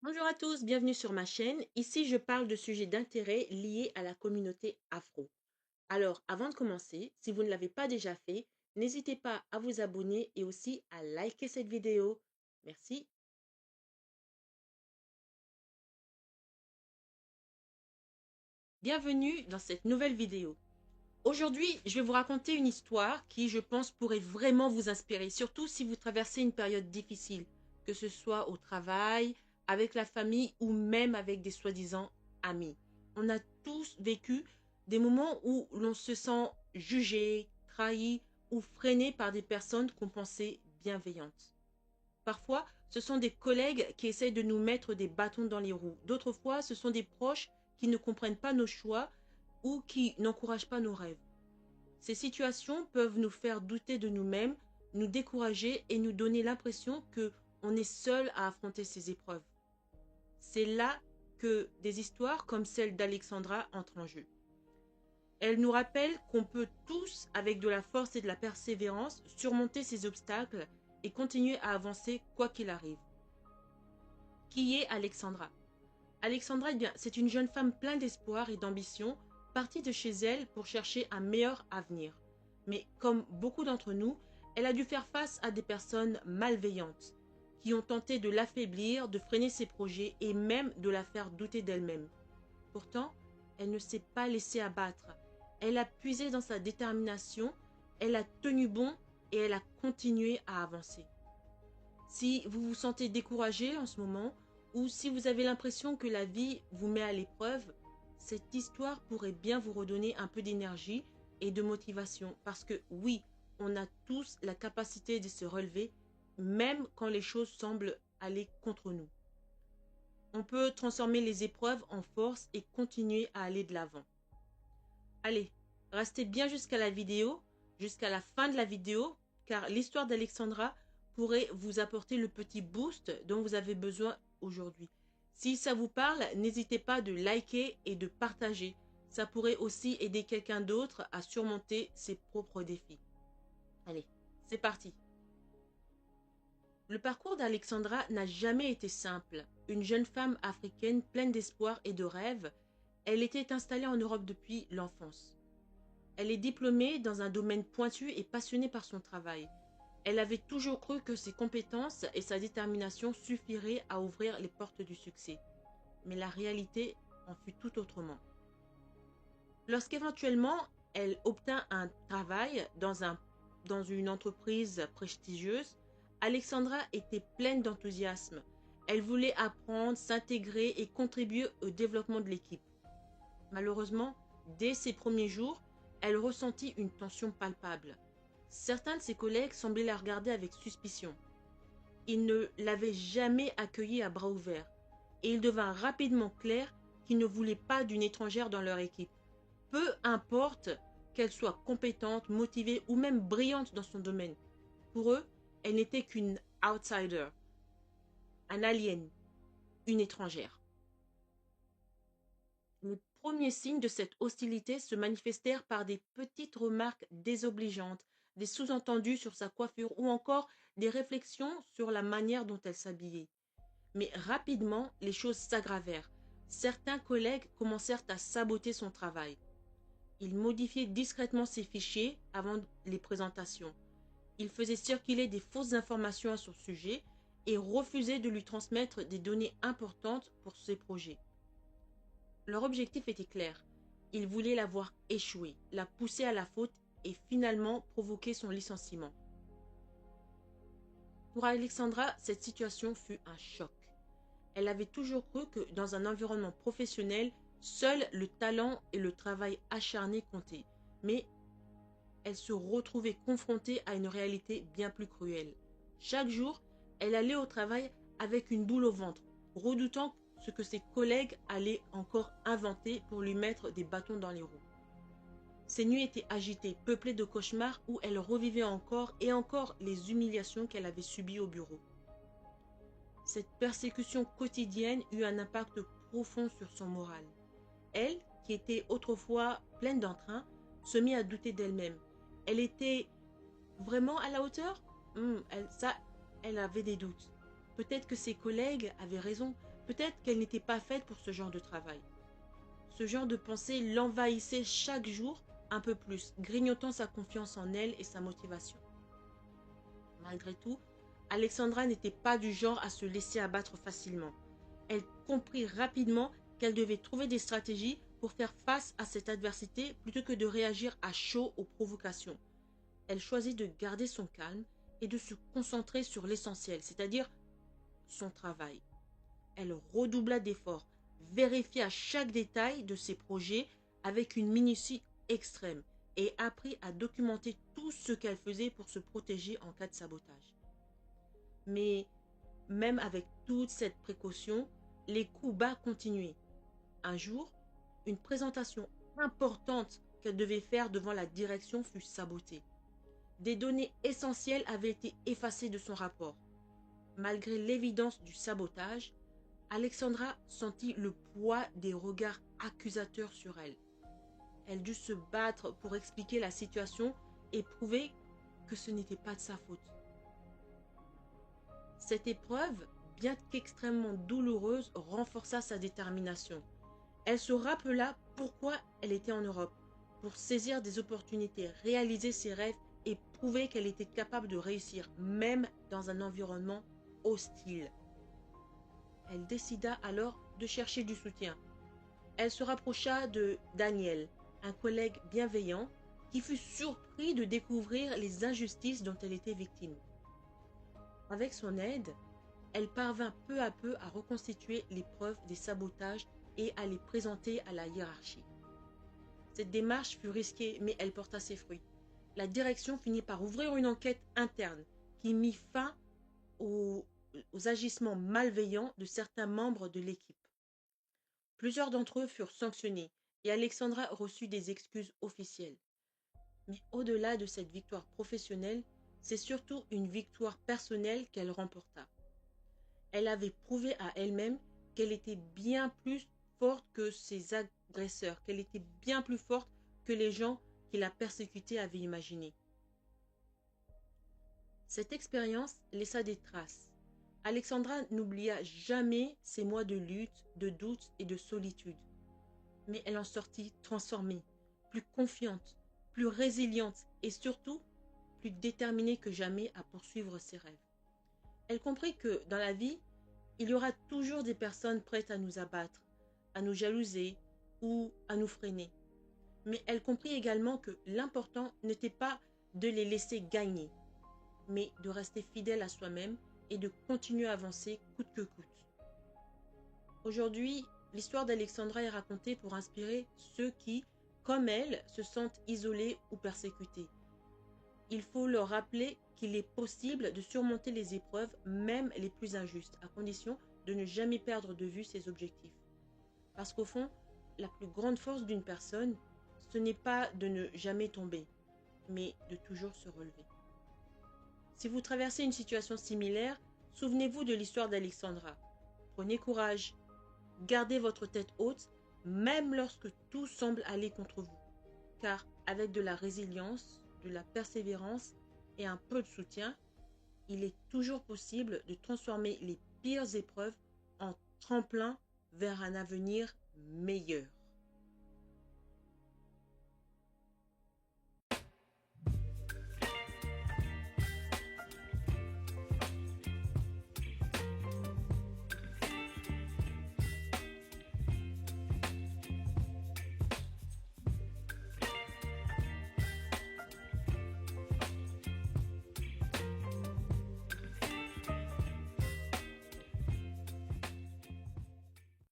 Bonjour à tous, bienvenue sur ma chaîne. Ici, je parle de sujets d'intérêt liés à la communauté afro. Alors, avant de commencer, si vous ne l'avez pas déjà fait, n'hésitez pas à vous abonner et aussi à liker cette vidéo. Merci. Bienvenue dans cette nouvelle vidéo. Aujourd'hui, je vais vous raconter une histoire qui, je pense, pourrait vraiment vous inspirer, surtout si vous traversez une période difficile, que ce soit au travail, avec la famille ou même avec des soi-disant amis. On a tous vécu des moments où l'on se sent jugé, trahi ou freiné par des personnes qu'on pensait bienveillantes. Parfois, ce sont des collègues qui essayent de nous mettre des bâtons dans les roues. D'autres fois, ce sont des proches qui ne comprennent pas nos choix ou qui n'encouragent pas nos rêves. Ces situations peuvent nous faire douter de nous-mêmes, nous décourager et nous donner l'impression que on est seul à affronter ces épreuves. C'est là que des histoires comme celle d'Alexandra entrent en jeu. Elle nous rappelle qu'on peut tous, avec de la force et de la persévérance, surmonter ces obstacles et continuer à avancer quoi qu'il arrive. Qui est Alexandra? Alexandra, eh bien, c'est une jeune femme pleine d'espoir et d'ambition, partie de chez elle pour chercher un meilleur avenir. Mais comme beaucoup d'entre nous, elle a dû faire face à des personnes malveillantes qui ont tenté de l'affaiblir, de freiner ses projets et même de la faire douter d'elle-même. Pourtant, elle ne s'est pas laissée abattre. Elle a puisé dans sa détermination, elle a tenu bon et elle a continué à avancer. Si vous vous sentez découragé en ce moment, ou si vous avez l'impression que la vie vous met à l'épreuve, cette histoire pourrait bien vous redonner un peu d'énergie et de motivation. Parce que oui, on a tous la capacité de se relever, même quand les choses semblent aller contre nous. On peut transformer les épreuves en force et continuer à aller de l'avant. Allez, restez bien jusqu'à la vidéo, jusqu'à la fin de la vidéo, car l'histoire d'Alexandra pourrait vous apporter le petit boost dont vous avez besoin aujourd'hui. Si ça vous parle, n'hésitez pas de liker et de partager. Ça pourrait aussi aider quelqu'un d'autre à surmonter ses propres défis. Allez, c'est parti. Le parcours d'Alexandra n'a jamais été simple. Une jeune femme africaine pleine d'espoir et de rêves, elle était installée en Europe depuis l'enfance. Elle est diplômée dans un domaine pointu et passionnée par son travail. Elle avait toujours cru que ses compétences et sa détermination suffiraient à ouvrir les portes du succès. Mais la réalité en fut tout autrement. Lorsqu'éventuellement elle obtint un travail dans une entreprise prestigieuse, Alexandra était pleine d'enthousiasme. Elle voulait apprendre, s'intégrer et contribuer au développement de l'équipe. Malheureusement, dès ses premiers jours, elle ressentit une tension palpable. Certains de ses collègues semblaient la regarder avec suspicion. Ils ne l'avaient jamais accueillie à bras ouverts, et il devint rapidement clair qu'ils ne voulaient pas d'une étrangère dans leur équipe. Peu importe qu'elle soit compétente, motivée ou même brillante dans son domaine. Pour eux, elle n'était qu'une outsider, un alien, une étrangère. Les premiers signes de cette hostilité se manifestèrent par des petites remarques désobligeantes, des sous-entendus sur sa coiffure ou encore des réflexions sur la manière dont elle s'habillait. Mais rapidement, les choses s'aggravèrent. Certains collègues commencèrent à saboter son travail. Ils modifiaient discrètement ses fichiers avant les présentations. Ils faisaient circuler des fausses informations à son sujet et refusaient de lui transmettre des données importantes pour ses projets. Leur objectif était clair. Ils voulaient la voir échouer, la pousser à la faute et finalement provoquer son licenciement. Pour Alexandra, cette situation fut un choc. Elle avait toujours cru que dans un environnement professionnel, seul le talent et le travail acharné comptaient. Mais elle se retrouvait confrontée à une réalité bien plus cruelle. Chaque jour, elle allait au travail avec une boule au ventre, redoutant ce que ses collègues allaient encore inventer pour lui mettre des bâtons dans les roues. Ses nuits étaient agitées, peuplées de cauchemars où elle revivait encore et encore les humiliations qu'elle avait subies au bureau. Cette persécution quotidienne eut un impact profond sur son moral. Elle, qui était autrefois pleine d'entrain, se mit à douter d'elle-même. Elle était vraiment à la hauteur? Elle avait des doutes. Peut-être que ses collègues avaient raison. Peut-être qu'elle n'était pas faite pour ce genre de travail. Ce genre de pensée l'envahissait chaque jour un peu plus, grignotant sa confiance en elle et sa motivation. Malgré tout, Alexandra n'était pas du genre à se laisser abattre facilement. Elle comprit rapidement qu'elle devait trouver des stratégies pour faire face à cette adversité plutôt que de réagir à chaud aux provocations. Elle choisit de garder son calme et de se concentrer sur l'essentiel, c'est-à-dire son travail. Elle redoubla d'efforts, vérifia chaque détail de ses projets avec une minutie extrême et apprit à documenter tout ce qu'elle faisait pour se protéger en cas de sabotage. Mais même avec toute cette précaution, les coups bas continuaient. Un jour, une présentation importante qu'elle devait faire devant la direction fut sabotée. Des données essentielles avaient été effacées de son rapport. Malgré l'évidence du sabotage, Alexandra sentit le poids des regards accusateurs sur elle. Elle dut se battre pour expliquer la situation et prouver que ce n'était pas de sa faute. Cette épreuve, bien qu'extrêmement douloureuse, renforça sa détermination. Elle se rappela pourquoi elle était en Europe, pour saisir des opportunités, réaliser ses rêves et prouver qu'elle était capable de réussir, même dans un environnement hostile. Elle décida alors de chercher du soutien. Elle se rapprocha de Daniel, un collègue bienveillant qui fut surpris de découvrir les injustices dont elle était victime. Avec son aide, elle parvint peu à peu à reconstituer les preuves des sabotages et à les présenter à la hiérarchie. Cette démarche fut risquée, mais elle porta ses fruits. La direction finit par ouvrir une enquête interne qui mit fin aux agissements malveillants de certains membres de l'équipe. Plusieurs d'entre eux furent sanctionnés et Alexandra reçut des excuses officielles. Mais au-delà de cette victoire professionnelle, c'est surtout une victoire personnelle qu'elle remporta. Elle avait prouvé à elle-même qu'elle était bien plus forte que ses agresseurs, qu'elle était bien plus forte que les gens qui la persécutaient avaient imaginé. Cette expérience laissa des traces. Alexandra n'oublia jamais ces mois de lutte, de doute et de solitude. Mais elle en sortit transformée, plus confiante, plus résiliente et surtout plus déterminée que jamais à poursuivre ses rêves. Elle comprit que dans la vie, il y aura toujours des personnes prêtes à nous abattre, à nous jalouser ou à nous freiner. Mais elle comprit également que l'important n'était pas de les laisser gagner, mais de rester fidèle à soi-même et de continuer à avancer coûte que coûte. Aujourd'hui, l'histoire d'Alexandra est racontée pour inspirer ceux qui, comme elle, se sentent isolés ou persécutés. Il faut leur rappeler qu'il est possible de surmonter les épreuves, même les plus injustes, à condition de ne jamais perdre de vue ses objectifs. Parce qu'au fond, la plus grande force d'une personne, ce n'est pas de ne jamais tomber, mais de toujours se relever. Si vous traversez une situation similaire, souvenez-vous de l'histoire d'Alexandra. Prenez courage, gardez votre tête haute, même lorsque tout semble aller contre vous. Car avec de la résilience, de la persévérance et un peu de soutien, il est toujours possible de transformer les pires épreuves en tremplin vers un avenir meilleur.